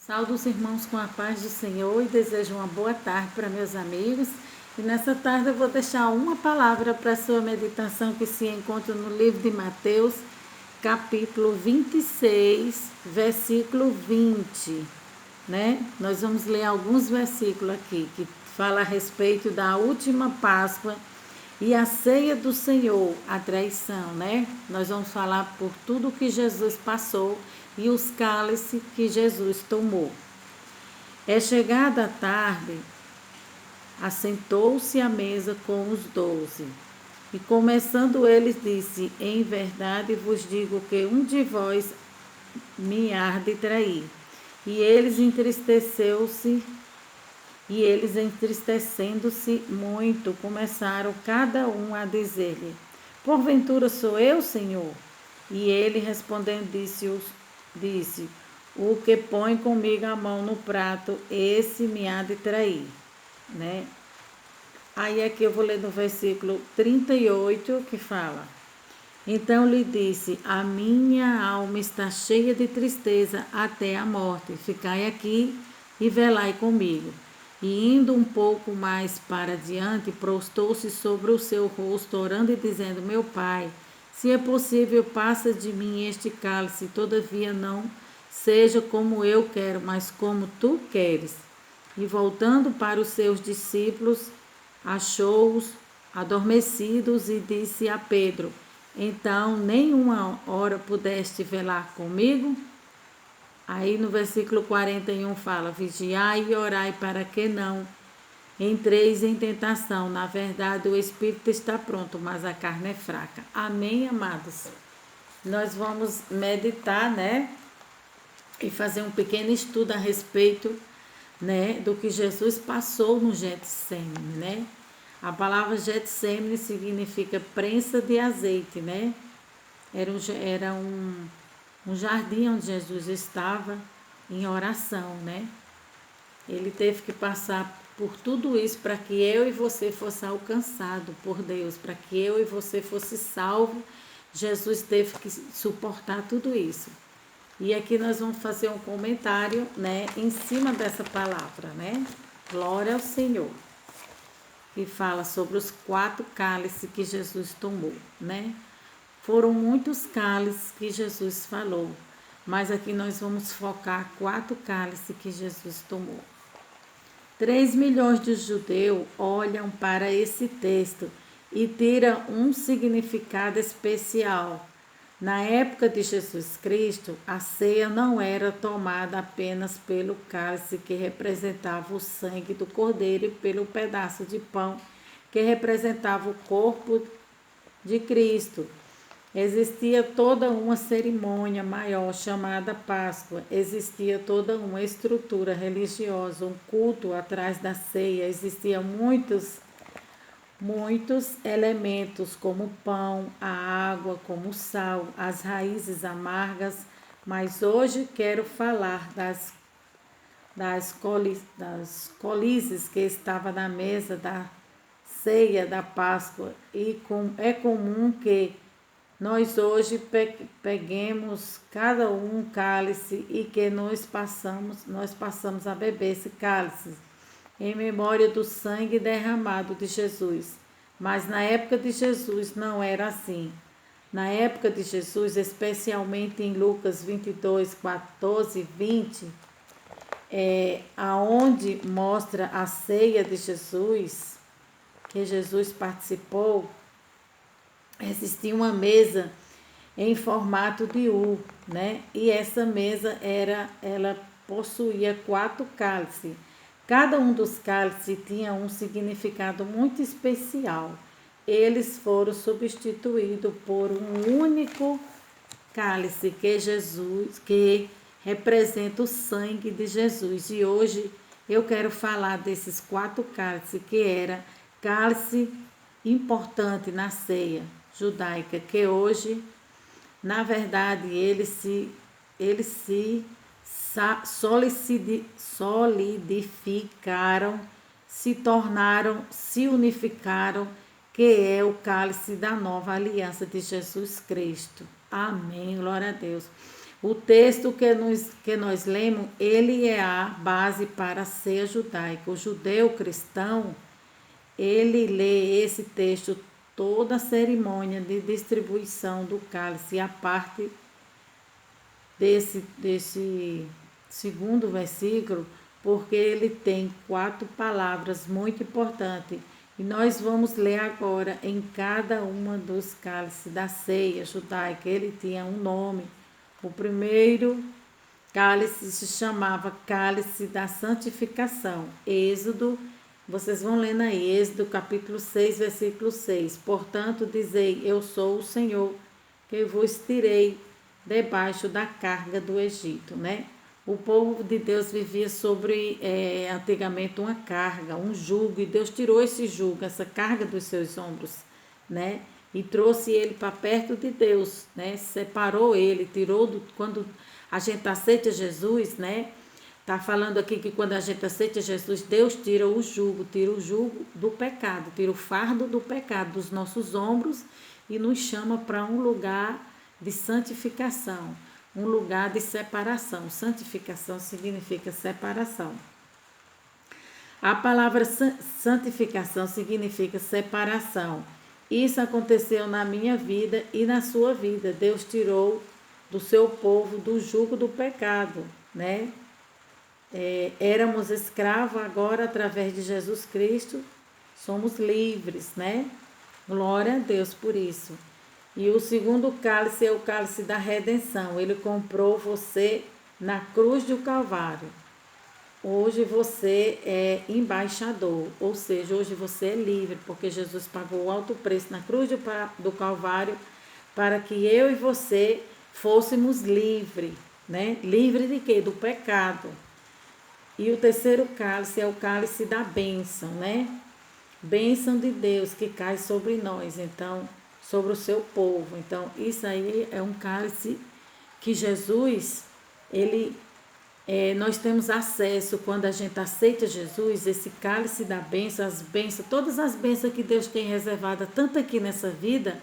Saúdo os irmãos com a paz do Senhor e desejo uma boa tarde para meus amigos. E nessa tarde eu vou deixar uma palavra para a sua meditação que se encontra no livro de Mateus, capítulo 26, versículo 20, né? Nós vamos ler alguns versículos aqui que fala a respeito da última Páscoa e a ceia do Senhor, a traição, né? Nós vamos falar por tudo que Jesus passou e os cálices que Jesus tomou. É chegada a tarde, assentou-se à mesa com os 12. E começando eles, disse: Em verdade vos digo que um de vós me há de trair. E eles entristecendo-se muito, começaram cada um a dizer-lhe: Porventura sou eu, Senhor? E ele respondendo disse: O que põe comigo a mão no prato, esse me há de trair, né? Aí aqui eu vou ler no versículo 38 que fala: Então lhe disse: A minha alma está cheia de tristeza até a morte. Ficai aqui e velai comigo. E indo um pouco mais para diante, prostou-se sobre o seu rosto, orando e dizendo: Meu Pai, se é possível, passa de mim este cálice, todavia não seja como eu quero, mas como tu queres. E voltando para os seus discípulos, achou-os adormecidos e disse a Pedro: Então, nenhuma hora pudeste velar comigo? Aí no versículo 41 fala: Vigiai e orai para que não entreis em tentação. Na verdade, o espírito está pronto, mas a carne é fraca. Amém, amados? Nós vamos meditar, né? E fazer um pequeno estudo a respeito, né, do que Jesus passou no Getsemane, né? A palavra Getsemane significa prensa de azeite, né? Era um jardim onde Jesus estava em oração, né? Ele teve que passar por tudo isso para que eu e você fosse alcançado por Deus, para que eu e você fosse salvo. Jesus teve que suportar tudo isso. E aqui nós vamos fazer um comentário, né, em cima dessa palavra, né? Glória ao Senhor. E fala sobre os 4 cálices que Jesus tomou, né? Foram muitos cálices que Jesus falou, mas aqui nós vamos focar 4 cálices que Jesus tomou. 3 milhões de judeus olham para esse texto e tiram um significado especial. Na época de Jesus Cristo, a ceia não era tomada apenas pelo cálice que representava o sangue do cordeiro e pelo pedaço de pão que representava o corpo de Cristo. Existia toda uma cerimônia maior chamada Páscoa, existia toda uma estrutura religiosa, um culto atrás da ceia, existiam muitos elementos como o pão, a água, como o sal, as raízes amargas, mas hoje quero falar das colizes que estavam na mesa da ceia da Páscoa e é comum que nós hoje peguemos cada um cálice e que nós passamos a beber esse cálice em memória do sangue derramado de Jesus. Mas na época de Jesus não era assim. Na época de Jesus, especialmente em Lucas 22, 14 e 20, aonde mostra a ceia de Jesus, que Jesus participou, existia uma mesa em formato de U, né? E essa mesa ela possuía 4 cálices. Cada um dos cálices tinha um significado muito especial. Eles foram substituídos por um único cálice que representa o sangue de Jesus. E hoje eu quero falar desses 4 cálices que era cálice importante na ceia judaica, que hoje, na verdade, eles se solidificaram, se unificaram, que é o cálice da nova aliança de Jesus Cristo. Amém, glória a Deus. O texto que nós lemos, ele é a base para ser judaico. O judeu cristão, ele lê esse texto, toda a cerimônia de distribuição do cálice, a parte desse segundo versículo, porque ele tem 4 palavras muito importantes. E nós vamos ler agora em cada uma dos cálices da ceia judaica. Ele tinha um nome. O primeiro cálice se chamava Cálice da Santificação. Êxodo, vocês vão lendo aí, Êxodo capítulo 6, versículo 6. Portanto, dizei, eu sou o Senhor, que vos tirei debaixo da carga do Egito, né? O povo de Deus vivia sobre, antigamente, uma carga, um jugo, e Deus tirou esse jugo, essa carga dos seus ombros, né? E trouxe ele para perto de Deus, né? Separou ele, quando a gente aceita Jesus, né? Tá falando aqui que quando a gente aceita Jesus, Deus tira o jugo do pecado, tira o fardo do pecado dos nossos ombros e nos chama para um lugar de santificação, um lugar de separação. Santificação significa separação. A palavra santificação significa separação. Isso aconteceu na minha vida e na sua vida. Deus tirou do seu povo do jugo do pecado, né? Éramos escravos, agora através de Jesus Cristo somos livres, né? Glória a Deus por isso. E o segundo cálice é o cálice da redenção. Ele comprou você na cruz do Calvário. Hoje você é embaixador, ou seja, hoje você é livre, porque Jesus pagou o alto preço na cruz do Calvário para que eu e você fôssemos livres, né? Livre de quê? Do pecado. E o terceiro cálice é o cálice da bênção, né? Bênção de Deus que cai sobre nós, então, sobre o seu povo. Então, isso aí é um cálice que Jesus, nós temos acesso quando a gente aceita Jesus, esse cálice da bênção, as bênçãos, todas as bênçãos que Deus tem reservada, tanto aqui nessa vida,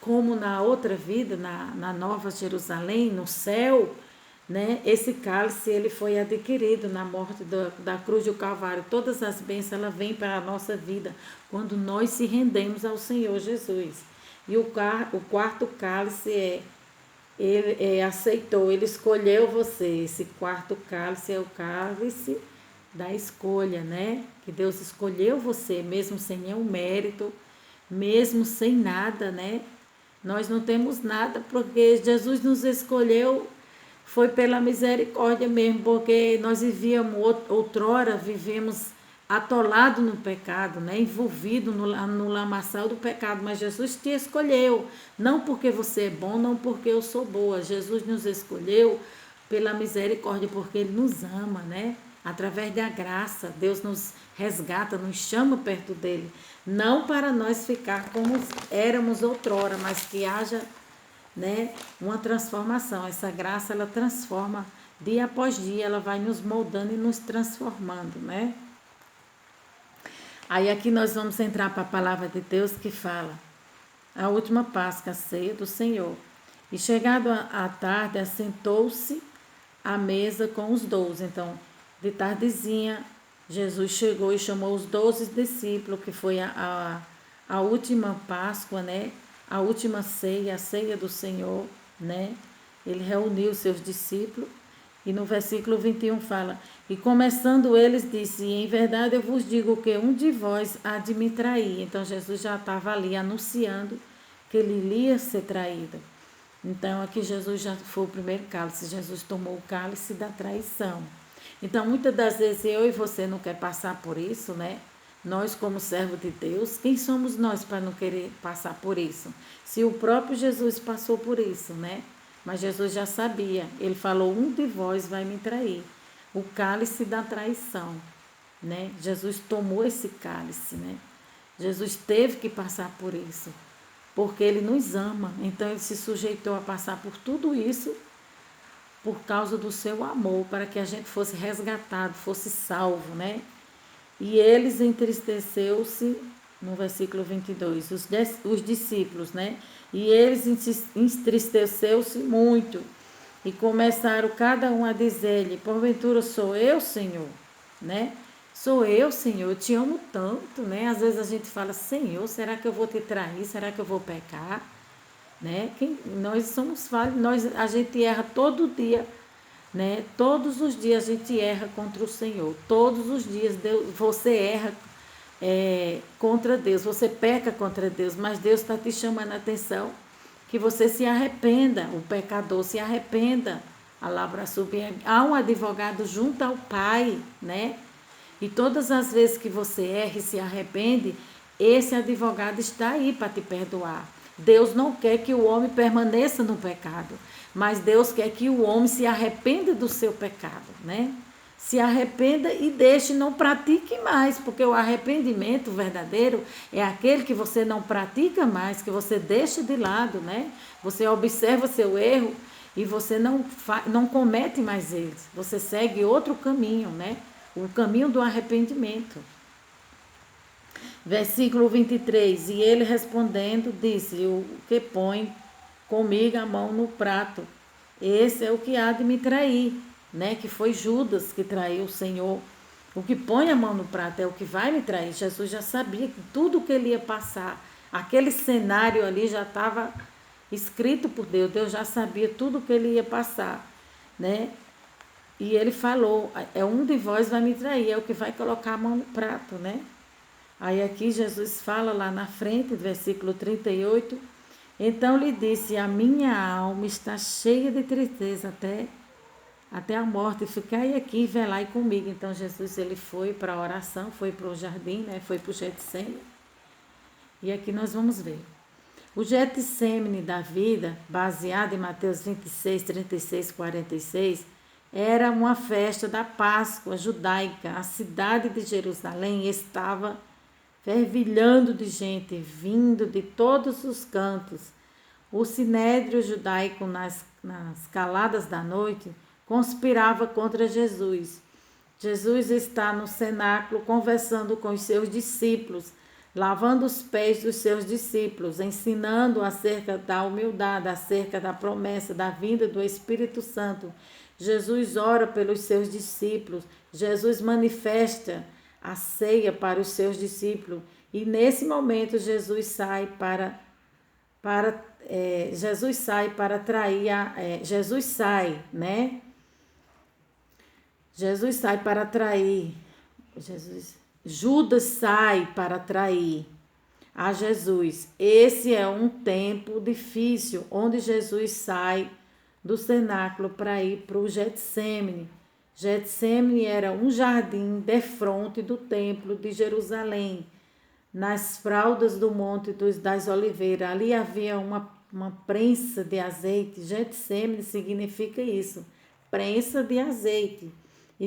como na outra vida, na Nova Jerusalém, no céu, né? Esse cálice ele foi adquirido na morte da cruz do Calvário. Todas as bênçãos ela vêm para a nossa vida quando nós se rendemos ao Senhor Jesus. E o quarto cálice ele aceitou, ele escolheu você. Esse quarto cálice é o cálice da escolha, né? Que Deus escolheu você, mesmo sem nenhum mérito, mesmo sem nada, né? Nós não temos nada, porque Jesus nos escolheu, foi pela misericórdia mesmo, porque nós vivemos atolado no pecado, né? Envolvido no lamaçal do pecado, mas Jesus te escolheu, não porque você é bom, não porque eu sou boa. Jesus nos escolheu pela misericórdia, porque Ele nos ama, né? Através da graça, Deus nos resgata, nos chama perto dEle, não para nós ficar como éramos outrora, mas que haja, né, uma transformação. Essa graça, ela transforma dia após dia, ela vai nos moldando e nos transformando, né? Aí aqui nós vamos entrar para a palavra de Deus que fala: a última Páscoa, a ceia do Senhor. E chegado à tarde, assentou-se à mesa com os 12. Então, de tardezinha, Jesus chegou e chamou os 12 discípulos, que foi a última Páscoa, né? A última ceia, a ceia do Senhor, né? Ele reuniu os seus discípulos. E no versículo 21 fala: e começando eles, disse: em verdade eu vos digo que um de vós há de me trair. Então Jesus já estava ali anunciando que ele iria ser traído. Então aqui Jesus já foi o primeiro cálice. Jesus tomou o cálice da traição. Então muitas das vezes eu e você não quer passar por isso, né? Nós como servo de Deus, quem somos nós para não querer passar por isso? Se o próprio Jesus passou por isso, né? Mas Jesus já sabia. Ele falou: um de vós vai me trair. O cálice da traição, né? Jesus tomou esse cálice, né? Jesus teve que passar por isso, porque Ele nos ama. Então Ele se sujeitou a passar por tudo isso por causa do seu amor, para que a gente fosse resgatado, fosse salvo, né? E eles entristeceu-se, no versículo 22, os discípulos, né? E eles entristeceu-se muito E começaram cada um a dizer-lhe: porventura sou eu, Senhor, né? Sou eu, Senhor, eu te amo tanto, né? Às vezes a gente fala: Senhor, será que eu vou te trair? Será que eu vou pecar? Né? Nós somos falhos, a gente erra todo dia, né? Todos os dias a gente erra contra o Senhor. Todos os dias você erra contra Deus, você peca contra Deus, mas Deus está te chamando a atenção que você se arrependa, o pecador se arrependa. Há um advogado junto ao Pai, né? E todas as vezes que você erra e se arrepende, esse advogado está aí para te perdoar. Deus não quer que o homem permaneça no pecado, mas Deus quer que o homem se arrependa do seu pecado, né? Se arrependa e deixe, não pratique mais, porque o arrependimento verdadeiro é aquele que você não pratica mais, que você deixa de lado, né? Você observa seu erro e você não comete mais eles. Você segue outro caminho, né? O caminho do arrependimento. Versículo 23. E ele respondendo, disse: o que põe comigo a mão no prato, esse é o que há de me trair, né? Que foi Judas que traiu o Senhor. O que põe a mão no prato é o que vai me trair. Jesus já sabia que tudo que ele ia passar, aquele cenário ali já estava escrito por Deus. Deus já sabia tudo que ele ia passar, né? E ele falou: é um de vós vai me trair, é o que vai colocar a mão no prato, né? Aí aqui Jesus fala lá na frente, versículo 38. Então lhe disse: a minha alma está cheia de tristeza até a morte. Ficai aqui e velai comigo. Então Jesus ele foi para a oração, foi para o jardim, né? Foi para o Getsemane. E aqui nós vamos ver. O Getsemane da vida, baseado em Mateus 26, 36, 46, era uma festa da Páscoa judaica. A cidade de Jerusalém estava fervilhando de gente, vindo de todos os cantos. O sinédrio judaico, nas caladas da noite, conspirava contra Jesus. Jesus está no cenáculo conversando com os seus discípulos, lavando os pés dos seus discípulos, ensinando acerca da humildade, acerca da promessa da vinda do Espírito Santo. Jesus ora pelos seus discípulos, Jesus manifesta a ceia para os seus discípulos, e nesse momento Jesus sai para trair Jesus sai, né? Jesus sai para trair. Judas sai para trair a Jesus. Esse é um tempo difícil, onde Jesus sai do cenáculo para ir para o Getsemane. Getsemane era um jardim defronte do templo de Jerusalém, nas fraldas do Monte das Oliveiras. Ali havia uma prensa de azeite. Getsemane significa isso, prensa de azeite. E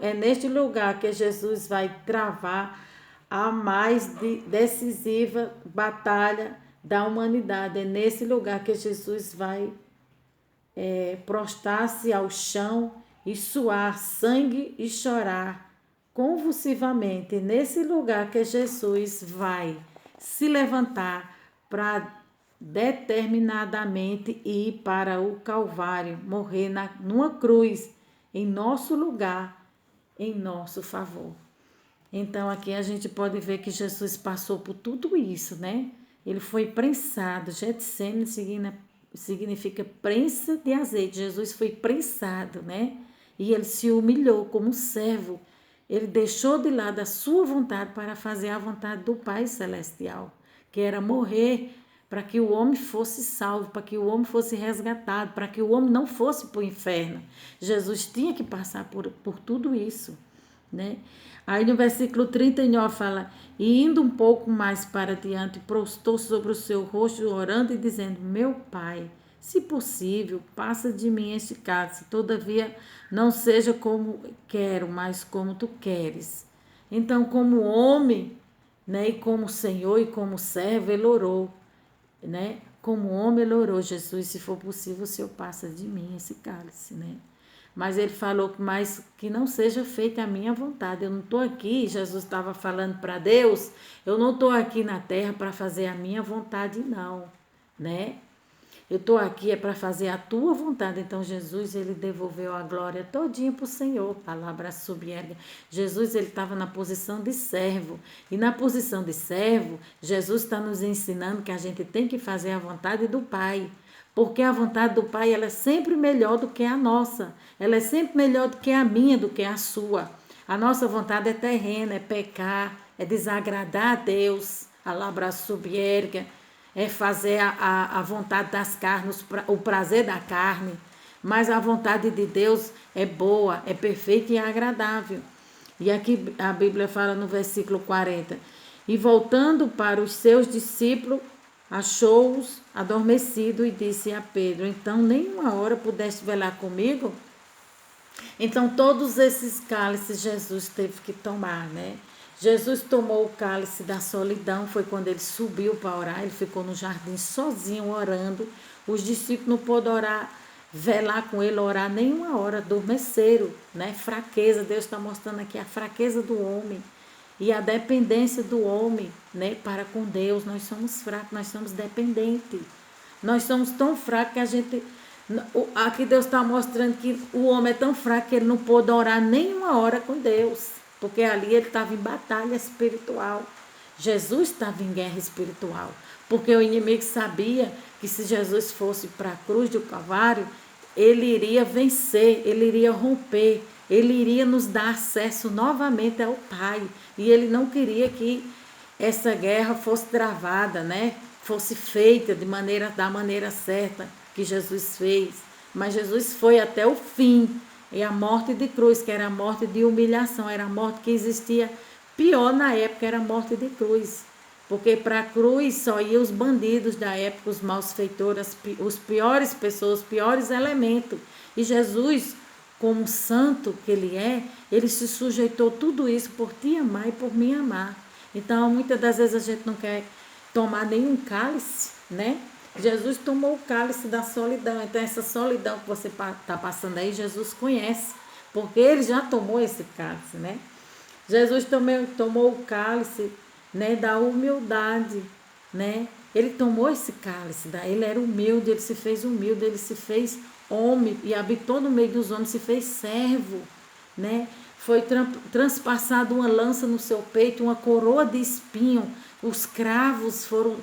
é neste lugar que Jesus vai travar a mais decisiva batalha da humanidade. É nesse lugar que Jesus vai prostrar-se ao chão e suar sangue e chorar convulsivamente. Nesse lugar que Jesus vai se levantar para determinadamente ir para o Calvário, morrer numa cruz, em nosso lugar, em nosso favor. Então aqui a gente pode ver que Jesus passou por tudo isso, né? Ele foi prensado. Getsemane significa prensa de azeite. Jesus foi prensado, né? E ele se humilhou como servo. Ele deixou de lado a sua vontade para fazer a vontade do Pai Celestial, que era morrer para que o homem fosse salvo, para que o homem fosse resgatado, para que o homem não fosse para o inferno. Jesus tinha que passar por tudo isso, né? Aí no versículo 39 fala: e indo um pouco mais para diante, prostou sobre o seu rosto, orando e dizendo: meu Pai, se possível, passa de mim este cálice, todavia não seja como quero, mas como tu queres. Então, como homem, né, e como Senhor e como servo, ele orou, né? Como homem, ele orou: Jesus, se for possível, o Senhor passa de mim esse cálice, né? Mas ele falou: mas que não seja feita a minha vontade. Eu não estou aqui, Jesus estava falando para Deus, eu não estou aqui na terra para fazer a minha vontade, não, né? Eu estou aqui é para fazer a tua vontade. Então Jesus, ele devolveu a glória todinha para o Senhor. Palavra subierga. Jesus, ele estava na posição de servo. E na posição de servo, Jesus está nos ensinando que a gente tem que fazer a vontade do Pai. Porque a vontade do Pai, ela é sempre melhor do que a nossa. Ela é sempre melhor do que a minha, do que a sua. A nossa vontade é terrena, é pecar, é desagradar a Deus. Alabra subierga, é fazer a vontade das carnes, o prazer da carne. Mas a vontade de Deus é boa, é perfeita e agradável. E aqui a Bíblia fala no versículo 40. E voltando para os seus discípulos, achou-os adormecido e disse a Pedro: então nem uma hora pudeste velar comigo? Então todos esses cálices Jesus teve que tomar, né? Jesus tomou o cálice da solidão, foi quando ele subiu para orar, ele ficou no jardim sozinho orando. Os discípulos não pôde orar, velar com ele, orar nenhuma hora, adormeceram, né? Fraqueza, Deus está mostrando aqui a fraqueza do homem e a dependência do homem, né? Para com Deus. Nós somos fracos, nós somos dependentes. Nós somos tão fracos que a gente... Aqui Deus está mostrando que o homem é tão fraco que ele não pôde orar nenhuma hora com Deus. Porque ali ele estava em batalha espiritual. Jesus estava em guerra espiritual. Porque o inimigo sabia que se Jesus fosse para a cruz do Calvário, ele iria vencer, ele iria romper, ele iria nos dar acesso novamente ao Pai. E ele não queria que essa guerra fosse travada, né? Fosse feita da maneira certa que Jesus fez. Mas Jesus foi até o fim. E a morte de cruz, que era a morte de humilhação, era a morte que existia pior na época, era a morte de cruz. Porque para a cruz só iam os bandidos da época, os malfeitores, os piores pessoas, os piores elementos. E Jesus, como santo que ele é, ele se sujeitou tudo isso por te amar e por me amar. Então, muitas das vezes a gente não quer tomar nenhum cálice, né? Jesus tomou o cálice da solidão. Então, essa solidão que você está passando aí, Jesus conhece, porque ele já tomou esse cálice, né? Jesus também tomou o cálice, né, da humildade, né? Ele tomou esse cálice, ele era humilde, ele se fez humilde, ele se fez homem e habitou no meio dos homens, se fez servo, né? Foi transpassado uma lança no seu peito, uma coroa de espinho, os cravos foram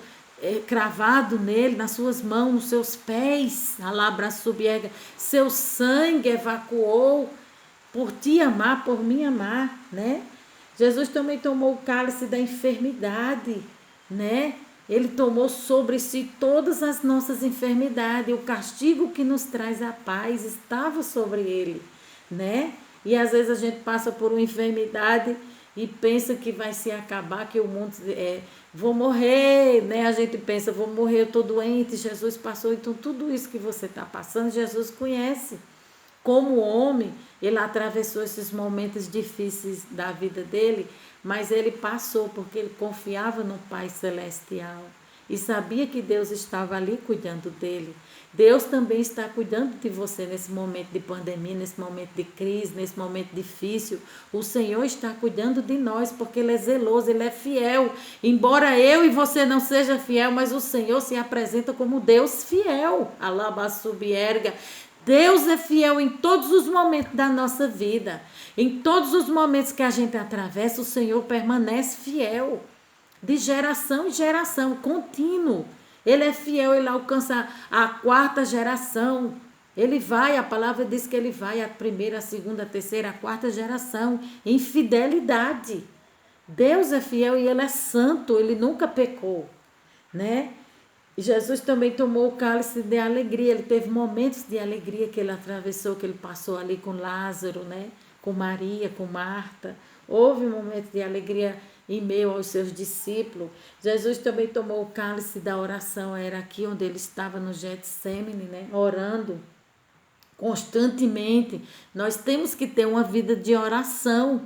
cravado nele, nas suas mãos, nos seus pés, alabra subierga, seu sangue evacuou por te amar, por me amar, né? Jesus também tomou o cálice da enfermidade, né? Ele tomou sobre si todas as nossas enfermidades, o castigo que nos traz a paz estava sobre ele, né? E às vezes a gente passa por uma enfermidade e pensa que vai se acabar, que o mundo vou morrer, né? A gente pensa, vou morrer, eu estou doente, Jesus passou. Então tudo isso que você está passando, Jesus conhece. Como homem, ele atravessou esses momentos difíceis da vida dele, mas ele passou porque ele confiava no Pai Celestial e sabia que Deus estava ali cuidando dele. Deus também está cuidando de você nesse momento de pandemia, nesse momento de crise, nesse momento difícil. O Senhor está cuidando de nós porque Ele é zeloso, Ele é fiel. Embora eu e você não seja fiel, mas o Senhor se apresenta como Deus fiel. Alabasubierga. Deus é fiel em todos os momentos da nossa vida. Em todos os momentos que a gente atravessa, o Senhor permanece fiel. De geração em geração, contínuo. Ele é fiel, ele alcança a quarta geração. Ele vai, a palavra diz que ele vai a primeira, a segunda, a terceira, a quarta geração, em fidelidade. Deus é fiel e ele é santo, ele nunca pecou, né? E Jesus também tomou o cálice de alegria, ele teve momentos de alegria que ele atravessou, que ele passou ali com Lázaro, né? Com Maria, com Marta. Houve momentos de alegria em meio aos seus discípulos. Jesus também tomou o cálice da oração, era aqui onde ele estava no Getsemane, né? Orando constantemente. Nós temos que ter uma vida de oração.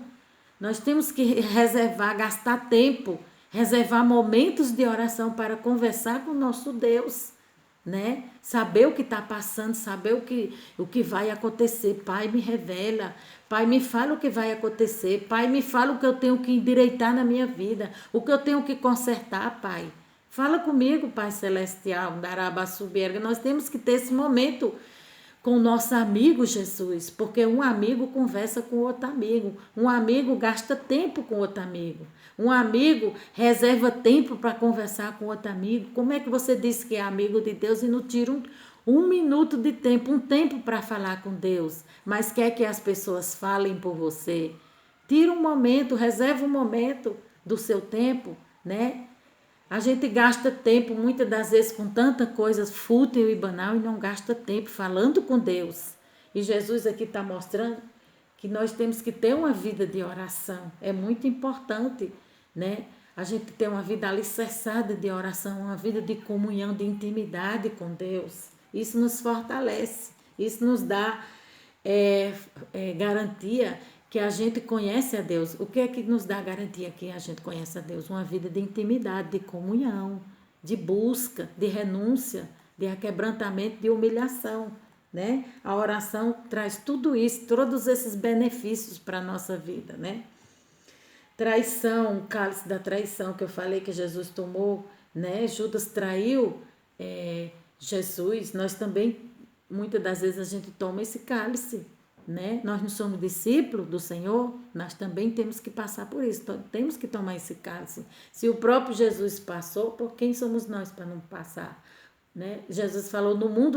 Nós temos que reservar, gastar tempo, reservar momentos de oração para conversar com o nosso Deus, né? Saber o que está passando, saber o que vai acontecer. Pai, me revela. Pai, me fala o que vai acontecer. Pai, me fala o que eu tenho que endireitar na minha vida, o que eu tenho que consertar, Pai. Fala comigo, Pai Celestial, Darabassuberga. Nós temos que ter esse momento com o nosso amigo Jesus, porque um amigo conversa com outro amigo, um amigo gasta tempo com outro amigo, um amigo reserva tempo para conversar com outro amigo. Como é que você diz que é amigo de Deus e não tira um minuto de tempo, um tempo para falar com Deus, mas quer que as pessoas falem por você? Tira um momento, reserva um momento do seu tempo, né? A gente gasta tempo, muitas das vezes, com tanta coisa fútil e banal e não gasta tempo falando com Deus. E Jesus aqui está mostrando que nós temos que ter uma vida de oração. É muito importante, né? A gente ter uma vida alicerçada de oração, uma vida de comunhão, de intimidade com Deus. Isso nos fortalece, isso nos dá garantia que a gente conhece a Deus. O que é que nos dá garantia que a gente conhece a Deus? Uma vida de intimidade, de comunhão, de busca, de renúncia, de aquebrantamento, de humilhação, né? A oração traz tudo isso, todos esses benefícios para a nossa vida, né? Traição, o cálice da traição que eu falei que Jesus tomou, né? Judas traiu Jesus. Nós também, muitas das vezes, a gente toma esse cálice, né? Nós não somos discípulos do Senhor, nós também temos que passar por isso, temos que tomar esse cálice. Se o próprio Jesus passou, por quem somos nós para não passar, né? Jesus falou: no mundo